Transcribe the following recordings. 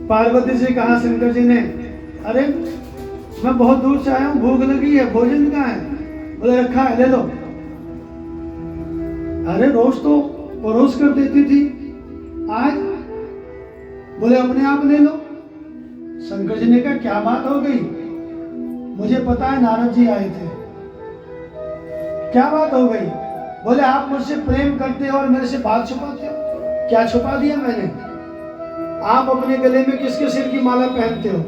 पार्वती से कहा शंकर जी ने, अरे मैं बहुत दूर से आया हूँ, भूख लगी है, भोजन कहाँ है? बोले रखा है, ले लो। अरे रोज तो परोस कर देती थी, आज? बोले अपने आप ले लो। शंकर जी ने कहा क्या बात हो गई? मुझे पता है नारद जी आए थे। क्या बात हो गई? बोले आप मुझसे प्रेम करते हो और मेरे से बात छुपाते हो। क्या छुपा दिया मैंने? आप अपने गले में किसके सिर की माला पहनते हो?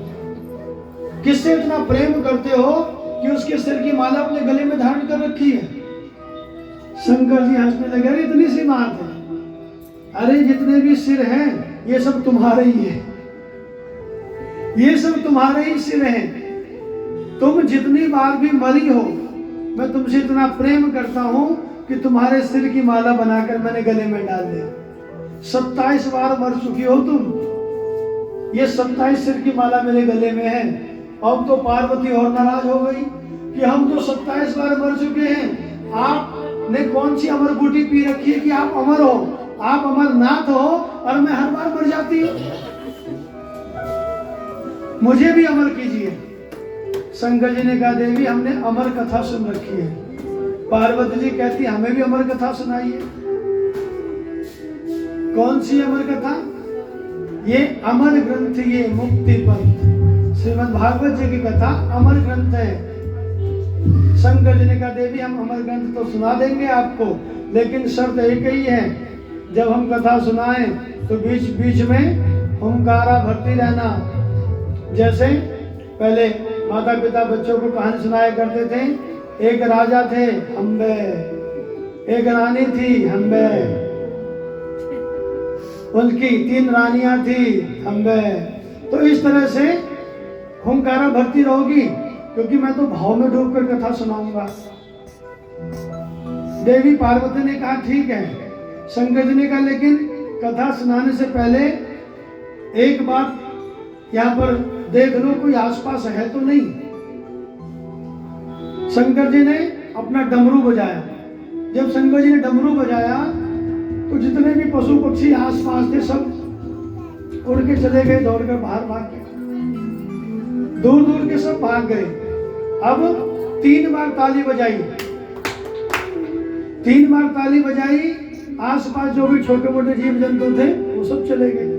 किससे इतना प्रेम करते हो कि उसके सिर की माला अपने गले में धारण कर रखी है? शंकर जी हंसने लगे, अरे इतनी सी बात है? अरे जितने भी सिर हैं ये सब तुम्हारे ही है, ये सब तुम्हारे ही सिर हैं। तुम जितनी बार भी मरी हो, मैं तुमसे इतना प्रेम करता हूं कि तुम्हारे सिर की माला बनाकर मैंने गले में डाल दिया। 27 बार मर चुकी हो तुम, ये 27 सिर की माला मेरे गले में है। अब तो पार्वती और नाराज हो गई कि हम तो 27 बार मर चुके हैं, आपने कौन सी अमर बूटी पी रखी है कि आप अमर हो? आप अमरनाथ हो और मैं हर बार मर जाती हूँ। मुझे भी अमर कीजिए। शंकर जी ने कहा देवी हमने अमर कथा सुन रखी है। पार्वती जी कहती हमें भी अमर कथा सुनाइए। कौन सी अमर कथा? ये अमर ग्रंथ, ये मुक्ति पंथ श्रीमद् भागवत जी की कथा अमर ग्रंथ है। शंकर जी ने कहा देवी हम अमर ग्रंथ तो सुना देंगे आपको, लेकिन शर्त एक ही है, जब हम कथा सुनाएं तो बीच बीच में हुंकारा भरती रहना। जैसे पहले माता पिता बच्चों को कहानी सुनाया करते थे, एक राजा थे हम्बे, एक रानी थी हम्बे, उनकी 3 रानियां थी हम्बे। तो इस तरह से हुंकारा भरती रहोगी, क्योंकि मैं तो भाव में डूबकर कथा सुनाऊंगा। देवी पार्वती ने कहा ठीक है। शंकर जी ने कहा लेकिन कथा सुनाने से पहले एक बात यहाँ पर देख लो, कोई आसपास है तो नहीं। शंकर जी ने अपना डमरू बजाया। जब शंकर जी ने डमरू बजाया तो जितने भी पशु पक्षी आसपास थे सब उड़ के चले गए, दौड़कर बाहर भाग के, दूर दूर के सब भाग गए। अब 3 बार ताली बजाई, 3 बार ताली बजाई, आसपास जो भी छोटे मोटे जीव जंतु थे वो सब चले गए।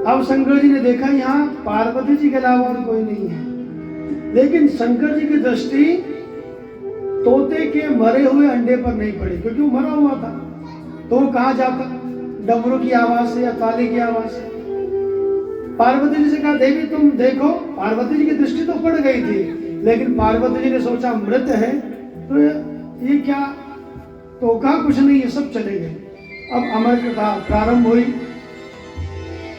अब शंकर जी ने देखा यहाँ पार्वती जी के अलावा और कोई नहीं है, लेकिन शंकर जी की दृष्टि तोते के मरे हुए अंडे पर नहीं पड़ी, क्योंकि वो मरा हुआ था। तो वो कहाँ जाता? डमरू की आवाज से या ताली की आवाज से। पार्वती जी से कहा देवी तुम देखो। पार्वती जी की दृष्टि तो पड़ गई थी, लेकिन पार्वती जी ने सोचा मृत है तो ये क्या, तो कहा कुछ नहीं, ये सब चले गए। अब अमर कथा प्रारंभ हुई।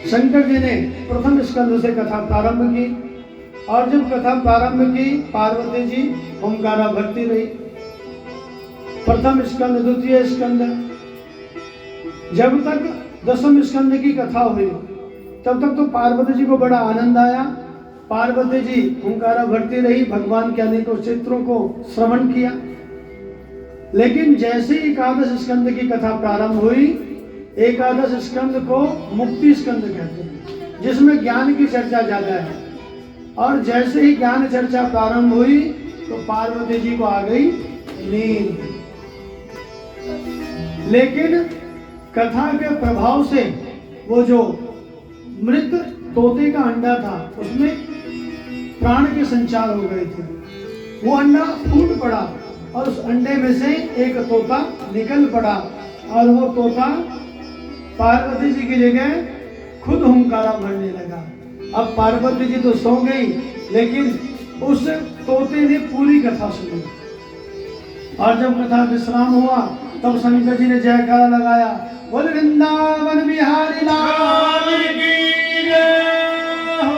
शंकर जी ने प्रथम स्कंद से कथा प्रारंभ की, और जब कथा प्रारंभ की पार्वती जी हुंकारा भरती रही। प्रथम स्कंद, द्वितीय स्कंद, जब तक दसम स्कंद की कथा हुई तब तक तो पार्वती जी को बड़ा आनंद आया। पार्वती जी हुंकारा भरती रही, भगवान के अनेकों चित्रों को श्रवण किया। लेकिन जैसे ही एकादश स्कंद की कथा प्रारंभ हुई, एकादश स्कंद को मुक्ति स्कंद कहते हैं, जिसमें ज्ञान की चर्चा ज्यादा है। और जैसे ही ज्ञान चर्चा प्रारंभ हुई तो पार्वती जी को आ गई नींद। लेकिन कथा के प्रभाव से वो जो मृत तोते का अंडा था उसमें प्राण के संचार हो गए थे। वो अंडा फूट पड़ा और उस अंडे में से एक तोता निकल पड़ा, और वो तोता पार्वती जी की जगह खुद हुंकारा भरने लगा। अब पार्वती जी तो सो गई, लेकिन उस तोते ने पूरी कथा सुनी। और जब कथा विश्राम हुआ तब शंकर जी ने जयकारा लगाया, बोल वृंदावन बिहारी लाल की जय हो।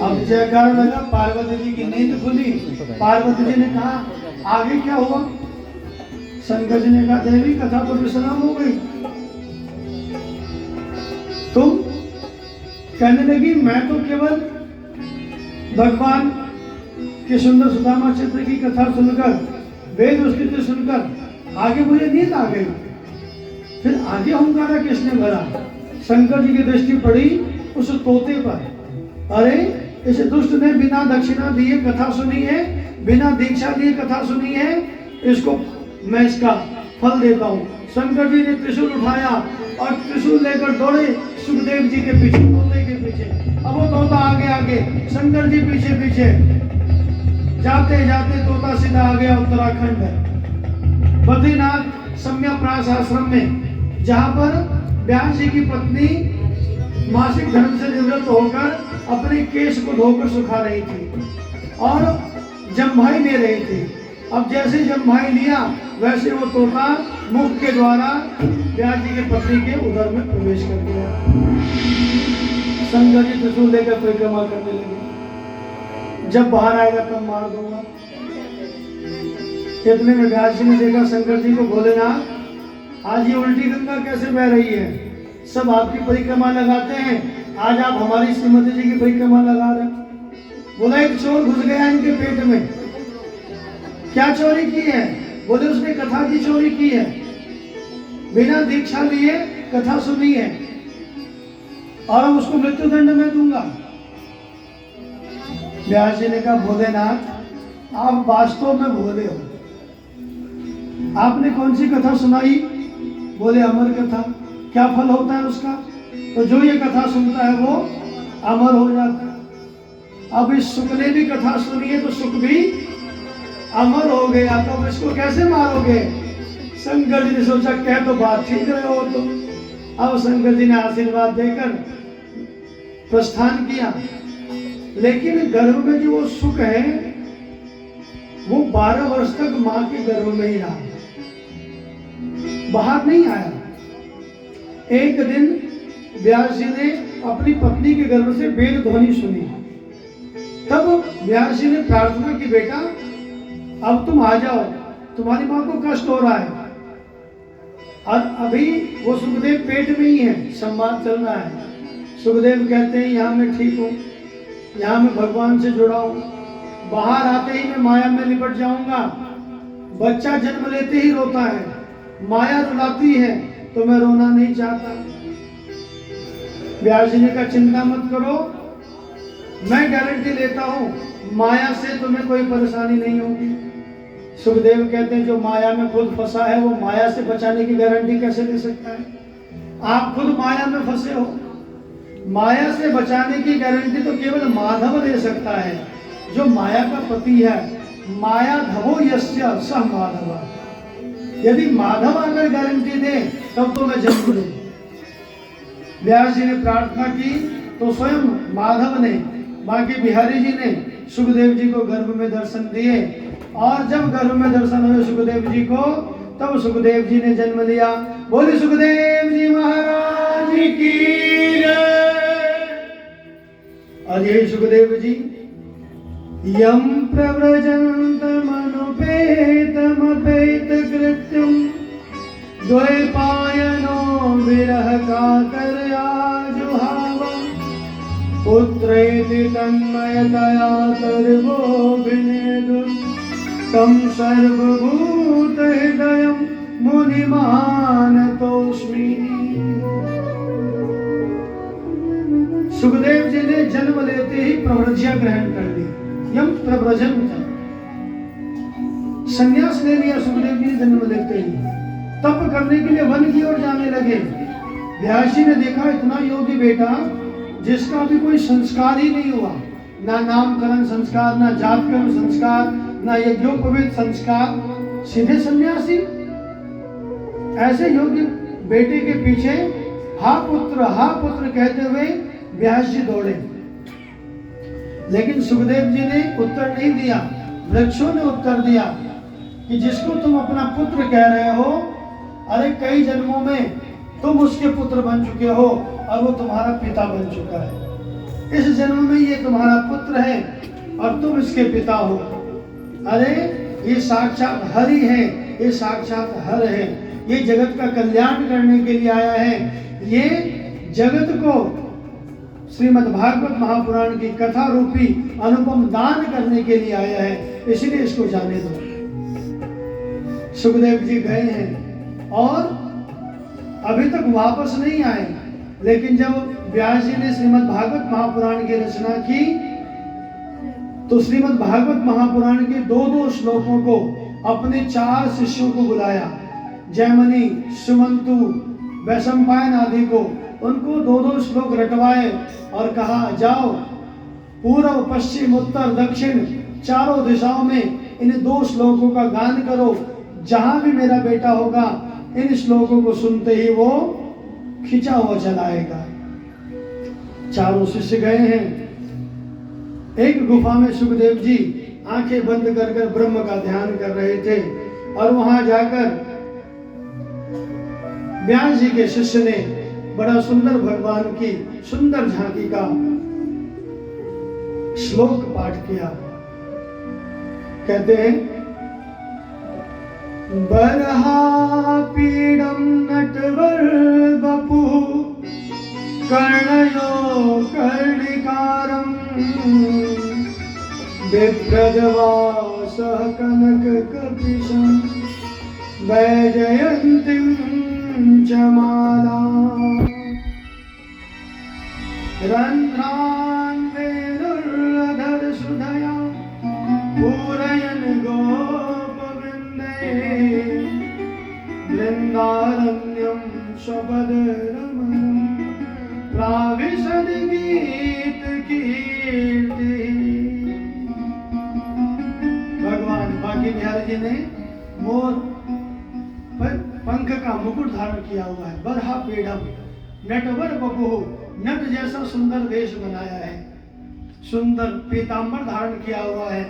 अब जयकारा लगा, पार्वती जी की नींद खुली। पार्वती जी ने कहा आगे क्या हुआ? शंकर जी ने कहा देवी कथा तो विश्राम हो गई, तुम कहने लगी मैं तो केवल भगवान के सुंदर सुदामा चरित्र की कथा सुनकर, वेद स्तुति सुनकर आगे मुझे नींद आ गई, फिर आगे हुंकारा किसने भरा? शंकर जी की दृष्टि पड़ी उस तोते पर। अरे इस दुष्ट ने बिना दक्षिणा दिए कथा सुनी है, बिना दीक्षा दिए कथा सुनी है, इसको मैं इसका फल देता हूँ। शंकर जी ने त्रिशूल उठाया और त्रिशूल लेकर दौड़े सुखदेव जी के पीछे, तोते के पीछे। अब वो तोता आगे आगे, शंकर जी पीछे पीछे। जाते जाते तोता सीधा आ गया उत्तराखंड में, बद्रीनाथ सम्यप्रास आश्रम में, जहाँ पर व्यास जी की पत्नी मासिक धर्म से निवृत्त होकर अपने केश को धोकर सुखा रही थी और जम्भाई ले रही थी। अब जैसे जम्भाई लिया वैसे वो तोता मुख के द्वारा व्यास जी के पत्नी के उदर में प्रवेश कर गया। शंकर जी त्रिशूल लेकर परिक्रमा करने लगे, जब बाहर आएगा तब मार दूंगा। इतने में व्यास जी ने देखा शंकर जी को, भोलेनाथ आज ये उल्टी गंगा कैसे बह रही है, सब आपकी परिक्रमा लगाते हैं, आज आप हमारी श्रीमती जी की परिक्रमा लगा रहे हैं। बोला एक चोर घुस गया इनके पेट में। क्या चोरी की है? बोले उसने कथा की चोरी की है, बिना दीक्षा लिए कथा सुनी है और अब उसको मृत्युदंड में दूंगा। व्यास जी ने कहा भोलेनाथ आप वास्तव में भोले हो, आपने कौन सी कथा सुनाई? बोले अमर कथा। क्या फल होता है उसका? तो जो ये कथा सुनता है वो अमर हो जाता है। अब इस सुख ने भी कथा सुनी है तो सुख भी अमर हो गया, तो अब इसको कैसे मारोगे? शंकर जी ने सोचा कह तो बात ठीक रहे हो तुम। अब शंकर जी ने आशीर्वाद देकर प्रस्थान किया, लेकिन गर्भ में जो वो सुख है वो 12 वर्ष तक मां के गर्भ में ही रहा, बाहर नहीं आया। एक दिन व्यास जी ने अपनी पत्नी के गर्भ से वेद ध्वनि सुनी, तब व्यास जी ने प्रार्थना की बेटा अब तुम आ जाओ, तुम्हारी मां को कष्ट हो रहा है। और अभी वो सुखदेव पेट में ही है, संवाद चल रहा है। सुखदेव कहते हैं यहाँ मैं ठीक हूँ, यहाँ मैं भगवान से जुड़ा हूँ, बाहर आते ही मैं माया में लिपट जाऊंगा। बच्चा जन्म लेते ही रोता है, माया रुलाती है तो मैं रोना नहीं चाहता। व्यास जी ने कहा चिंता मत करो, मैं गारंटी लेता हूँ माया से तुम्हें कोई परेशानी नहीं होगी। सुखदेव कहते हैं जो माया में खुद फंसा है वो माया से बचाने की गारंटी कैसे दे सकता है? आप खुद माया में फंसे हो, माया से बचाने की गारंटी तो केवल माधव दे सकता है, जो माया का पति है। माया धवो यस्य सह माधव। यदि माधव अगर गारंटी दे तब तो मैं जन्म लूं। व्यास जी ने प्रार्थना की तो स्वयं माधव ने, बाकी बिहारी जी ने सुखदेव जी को गर्भ में दर्शन दिए, और जब गर्भ में दर्शन हुए सुखदेव जी को तब सुखदेव जी ने जन्म लिया। बोले सुखदेव जी महाराज की जय। अजय सुखदेव जी यम प्रव्रजन्तमनुपेतमपेत कृत्यं द्वैपायनो विरह कातरयाजुहाव पुत्रेति तन्मयतया तर्वोऽभिनेदुः तं सर्वभूतहृदयं मुनिमानतोऽस्मि। सुखदेव जी ने जन्म लेते ही प्रव्रज्या ग्रहण कर ली। यम प्रव्रजन, संन्यास ले लिया सुखदेव जी ने जन्म लेते ही। तप करने के लिए वन की ओर जाने लगे। व्यास जी ने देखा इतना योगी बेटा जिसका भी कोई संस्कार ही नहीं हुआ, ना नामकरण संस्कार, ना जातकर्म संस्कार, ना यज्ञोपवीत संस्कार, सीधे सन्यासी। ऐसे योगी बेटे के पीछे हा पुत्र कहते हुए व्यास जी दौड़े, लेकिन सुखदेव जी ने उत्तर नहीं दिया। वृक्षों ने उत्तर दिया कि जिसको तुम अपना पुत्र कह रहे हो, अरे कई जन्मों में तुम उसके पुत्र बन चुके हो और वो तुम्हारा पिता बन चुका है। इस जन्म में ये तुम्हारा पुत्र है और तुम इसके पिता हो। अरे ये साक्षात हरि है, ये साक्षात हर है, ये जगत का कल्याण करने के लिए आया है, ये जगत को श्रीमद् भागवत महापुराण की कथा रूपी अनुपम दान करने के लिए आया है, इसलिए इसको जाने दो। सुखदेव जी गए हैं और अभी तक वापस नहीं आए। लेकिन जब व्यास जी ने श्रीमद् भागवत महापुराण की रचना की तो श्रीमद् भागवत महापुराण के 2-2 श्लोकों को अपने 4 शिष्यों को बुलाया, जयमनी, सुमंतु, वैशंपायन आदि को, उनको 2-2 श्लोक रटवाए और कहा जाओ पूर्व, पश्चिम, उत्तर, दक्षिण चारों दिशाओं में इन 2 श्लोकों का गान करो। जहां भी मेरा बेटा होगा इन श्लोकों को सुनते ही वो खिंचा हुआ चलाएगा। चारों शिष्य गए हैं। एक गुफा में सुखदेव जी आंखें बंद कर कर ब्रह्म का ध्यान कर रहे थे और वहां जाकर व्यास जी के शिष्य ने बड़ा सुंदर भगवान की सुंदर झांकी का श्लोक पाठ किया। कहते हैं बरहापीडं नटवर बपु कर्णयो कर्णिकारं बिभ्रद्वासः कनककपिशं वैजयन्तीं च मालाम् रन्ध्रान् वेणुर्धर सुधया पूरयन् गोपवृन्दै वृन्दारण्यं स्वपदरमणं प्राविशद गीत कीर्ति। भगवान बांके बिहारी जी ने मोर पर पंख का मुकुट धारण किया हुआ है। बरहा पेड़म नटवर बपु, नट जैसा सुंदर वेश बनाया है, सुंदर पीतांबर धारण किया हुआ है,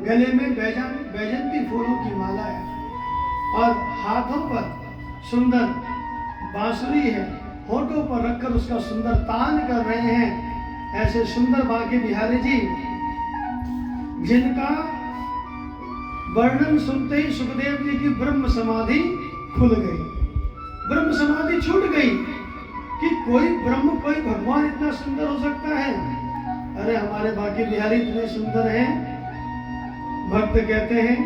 गले में बैजंती फूलों की माला है और हाथों पर सुंदर बांसुरी है, होठों पर रखकर उसका सुंदर तान कर रहे हैं। ऐसे सुंदर बांके बिहारी जी जिनका वर्णन सुनते ही सुखदेव जी की ब्रह्म समाधि खुल गई, ब्रह्म समाधि छूट गई कि कोई ब्रह्म, कोई भगवान इतना सुंदर हो सकता है। अरे हमारे बांके बिहारी इतने सुंदर हैं। भक्त कहते हैं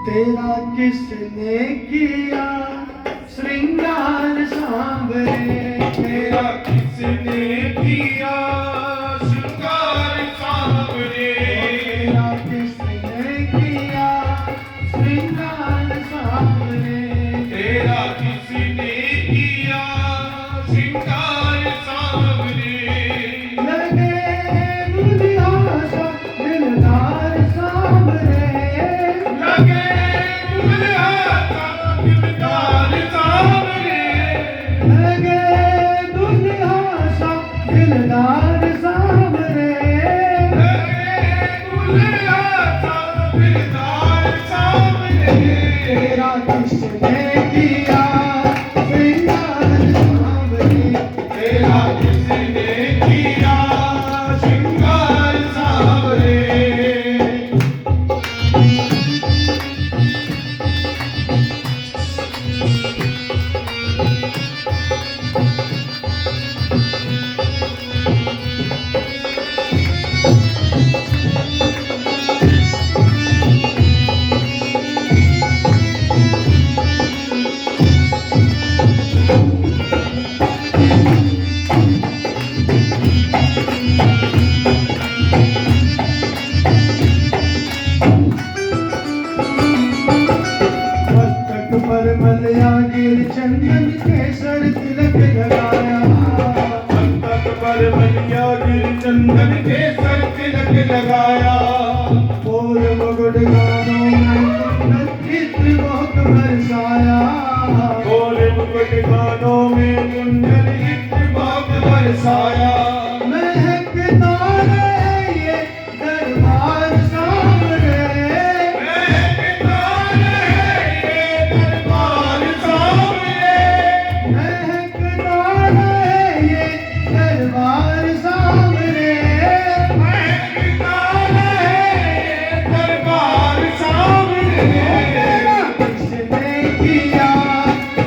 तेरा किसने किया श्रृंगार सांवरे, तेरा किसने किया श्रृंगार सांवरे, तेरा किसने किया श्रृंगार सांवरे, तेरा किसने किया श्रृंगार सांवरे। लगे दुल्हा सा दिलदार सांवरे, लगे दुल्हा सा दिलदार सांवरे, लगे दुल्हा सा दिलदार सांवरे, लगे दुल्हा सा दिलदार सांवरे। तेरा किसने किया श्रृंगार सांवरे, तेरा किसने किया श्रृंगार सांवरे। मस्तक पर मलया गिर चंदन केसर तिलक लगाया, मस्तक पर मलिया गिर चंदन केसर तिलक लगाया, फूल मुकुट गानों में कुंडल चित्र बहुत बरसाया, गोरे मुकुट गानों में कुंडल इत्र बहुत बरसाया। महकता रहे ये दरबार सांवरे, महकता रहे ये दरबार सांवरे, महकता रहे ये दरबार सांवरे, महकता रहे ये दरबार सांवरे। किसने किया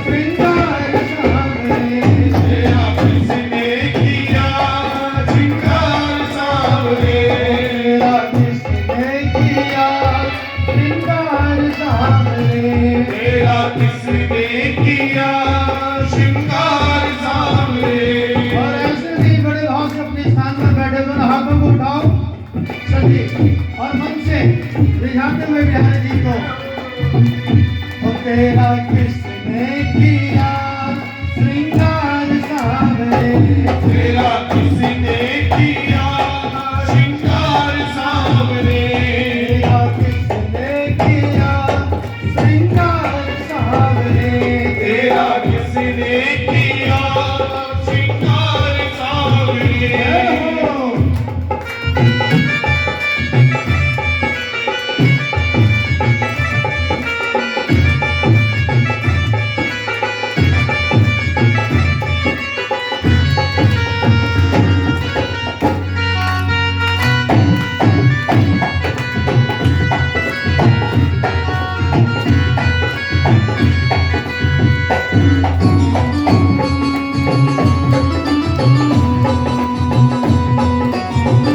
श्रृंगार सांवरे, तेरा किसने किया रिझाते हुए बिहारी जी को। ओ तेरा किसने किया श्रृंगार सावरे, तेरा किसने किया श्रृंगार सावरे, तेरा किसने किया श्रृंगार सावरे, तेरा किसने किया श्रृंगार सावरे। हो।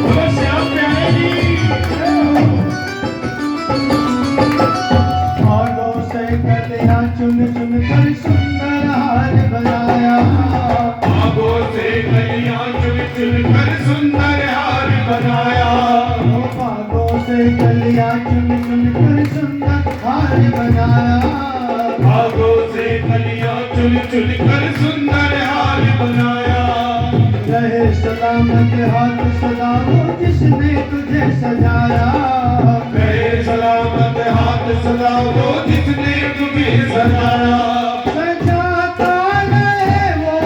बोलो श्याम प्यारे जी। हाथों से कलियां चुन चुन कर सुंदर हार बनाया, आगों से कलियां चुन चुन कर सुंदर हार बनाया, ओ हाथों से कलियां चुन चुन कर सुंदर हार बनाया, आगों से कलियां चुन चुन कर सुंदर हार बनाया। रहे सलामत हाथ सदा वो जिसने तुझे सजाया, रहे सलामत हाथ सदा वो जिसने तुम्हें सजाया, सजाता रहे वो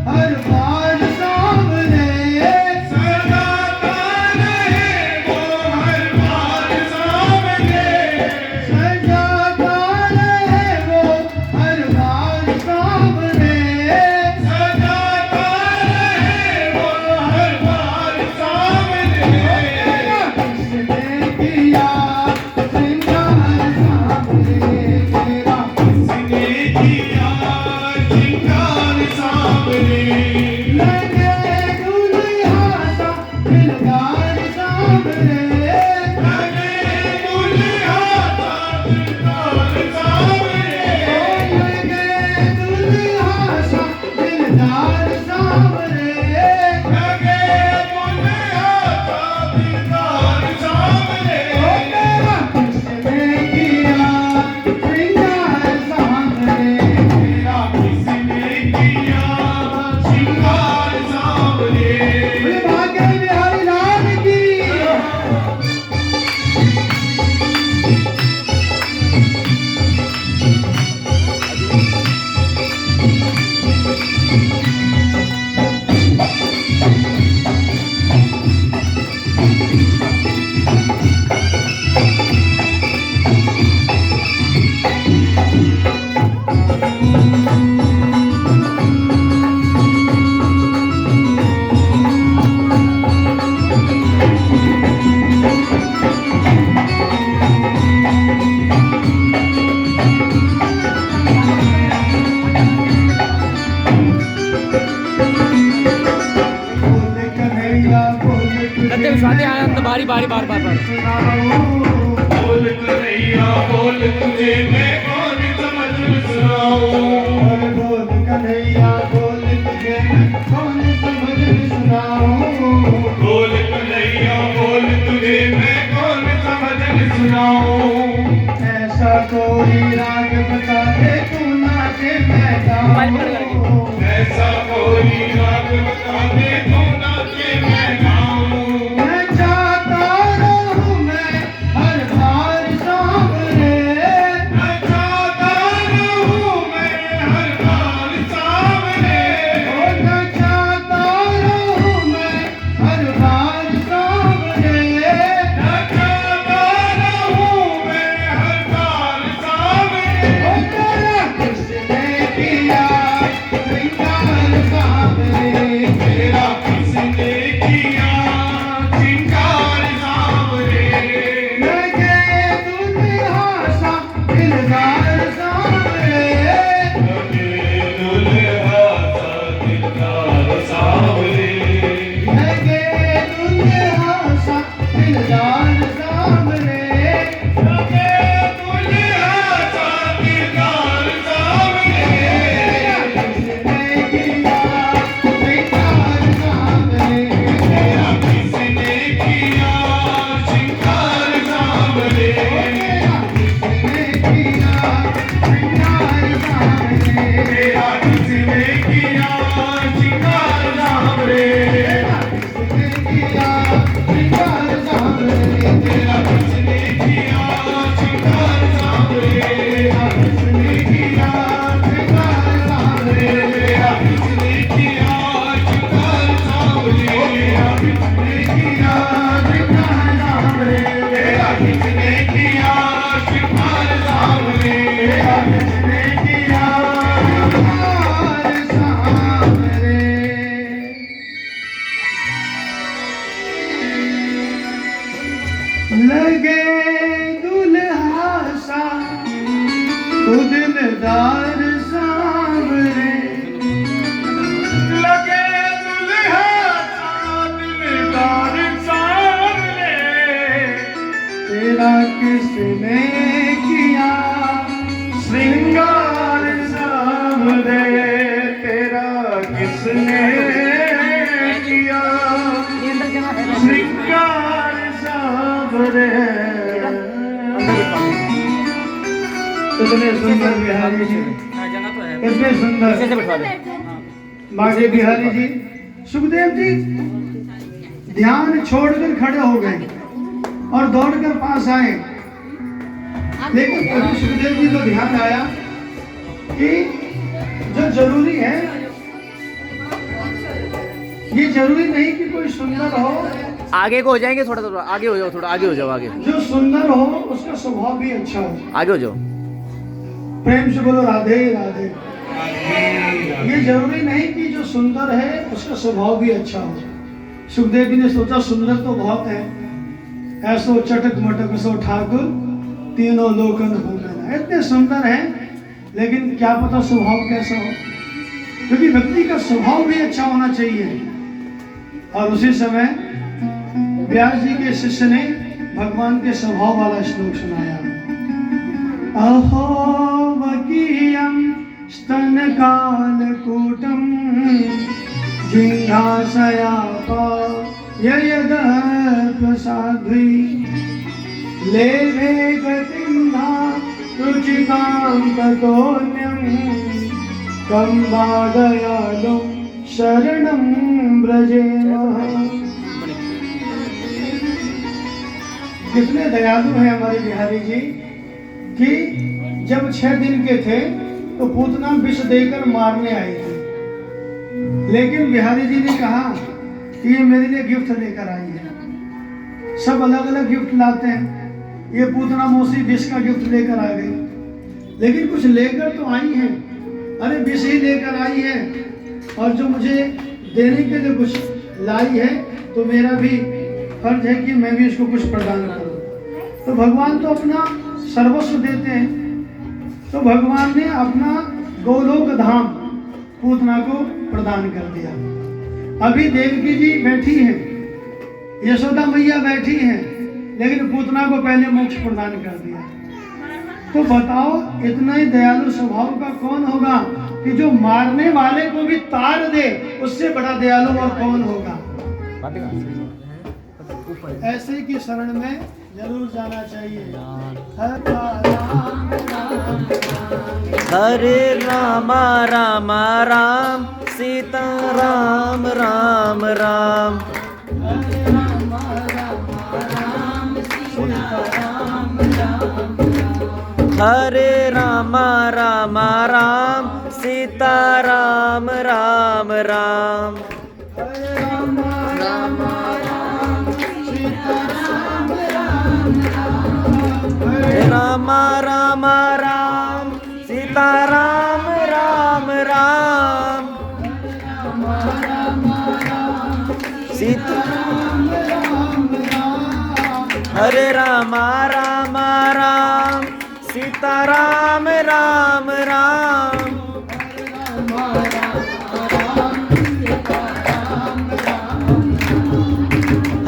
हर बार सामने, सजाता रहे वो हर बार सामने, सजाता रहे वो हर बार सामने, सजाता रहे वो हर बार सामने। किसने किया श्रृंगार सामने, तेरा किसने किया श्रृंगार सामने, लगे दुल्हा सा दिलदार सामने, लगे दुल्हा सा दिलदार सामने, लगे दुल्हा सा दिलदार सामने, लगे दुल्हा सा दिलदार सामने। ओ तेरा किसने किया श्रृंगार सामने, तेरा किसने किया श्रृंगार सामने। बोले भाग्य बिहारी लाल की। बोल कन्हैया बोल सत्य विश्वासी आनंद बारी बारी बार बार बार बोल कन्हैया बोल तुझे मैं कौन समझ सुनाऊं, बोल कन्हैया बोल तुझे मैं कौन समझ सुनाऊं, बोल कन्हैया बोल तुझे मैं कौन समझ सुनाऊं। ऐसा कोई राग बता दे तू नाचे मैं गाऊं, ऐसा कोई राग बता दे तू नाचे मैं गाऊं। मैं चाहता रहूं मैं हर बार सामने, मैं चाहता रहूं मैं हर बार सामने, ओ मैं चाहता रहूं मैं हर बार सामने, मैं चाहता रहूं मैं हर बार सामने। ओ तेरा किसने किया श्रृंगार सामने, किसने किया श्रृंगार सावरे, तेरा किसने किया श्रृंगार सावरे। इतने सुंदर बिहारी जी, इतने सुंदर बागे बिहारी जी। सुखदेव जी ध्यान छोड़कर खड़े हो गए और दौड़कर पास आए, लेकिन प्रभु सुखदेव जी को ध्यान आया कि जो जरूरी है, ये जरूरी नहीं कि कोई सुंदर हो। आगे को हो जाएंगे, थोड़ा थोड़ा आगे हो जाओ, थोड़ा आगे हो जाओ, आगे जो सुंदर हो उसका स्वभाव भी अच्छा हो। आगे हो जाओ, प्रेम से बोलो राधे राधे। ये जरूरी नहीं कि जो सुंदर है उसका स्वभाव भी अच्छा हो। सुखदेव जी ने सोचा सुंदर तो बहुत है, ऐसो चटक मटक सो ठाकुर तीनों लोकन हो गए। इतने सुंदर हैं, लेकिन क्या पता स्वभाव कैसा हो, क्योंकि व्यक्ति का स्वभाव भी अच्छा होना चाहिए। और उसी समय व्यास जी के शिष्य ने भगवान के स्वभाव वाला श्लोक सुनाया। अहो वकीयम स्तन कालकूटम जिह्वासयापा ययद प्रसाद्वी लेभे गतिन्ना रुचितां ततोऽन्यं कं वा दयालुं शरणं व्रजेमः। कितने दयालु हैं हमारे बिहारी जी कि जब 6 दिन के थे तो पूतना विष देकर मारने आई थी, लेकिन बिहारी जी ने कहा कि ये मेरे लिए गिफ्ट लेकर आई है। सब अलग अलग गिफ्ट लाते हैं, ये पूतना मौसी विष का गिफ्ट लेकर आ गई, लेकिन कुछ लेकर तो आई है। अरे विष ही लेकर आई है और जो मुझे देने के लिए कुछ लाई है, तो मेरा भी फर्ज है कि मैं भी इसको कुछ प्रदान करूं। तो भगवान तो अपना सर्वस्व देते हैं, तो भगवान ने अपना गोलोक धाम पूतना को प्रदान कर दिया। अभी देवकी जी बैठी हैं, यशोदा मैया बैठी हैं, लेकिन पूतना को पहले मोक्ष प्रदान कर दिया। तो बताओ इतना ही दयालु स्वभाव का कौन होगा कि जो मारने वाले को भी तार दे, उससे बड़ा दयालु और कौन होगा। ऐसे की शरण में जरूर जाना चाहिए। हरे राम राम राम सीता राम राम राम। हरे राम राम राम सीता राम राम राम। राम राम राम सीता राम राम राम। सीता हरे राम राम राम सीता राम राम राम।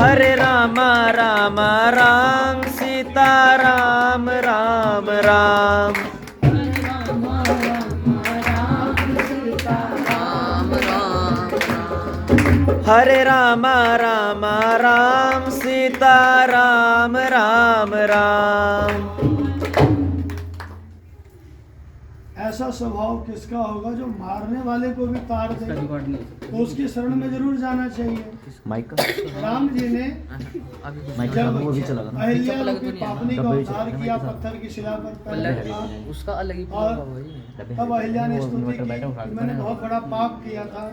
हरे राम राम राम सीता राम राम राम। हरे राम राम राम सीता राम राम राम। ऐसा स्वभाव किसका होगा जो मारने वाले को भी तार दे, तो उसकी शरण में जरूर जाना चाहिए। राम जी ने जब अहिल्या की पापनी का उद्धार किया पत्थर की शिला पर पहले उसका अलग ही और तब अहिल्या ने स्तुति की कि मैंने बहुत बड़ा पाप किया था,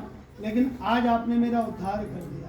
लेकिन आज आपने मेरा उद्धार कर दिया।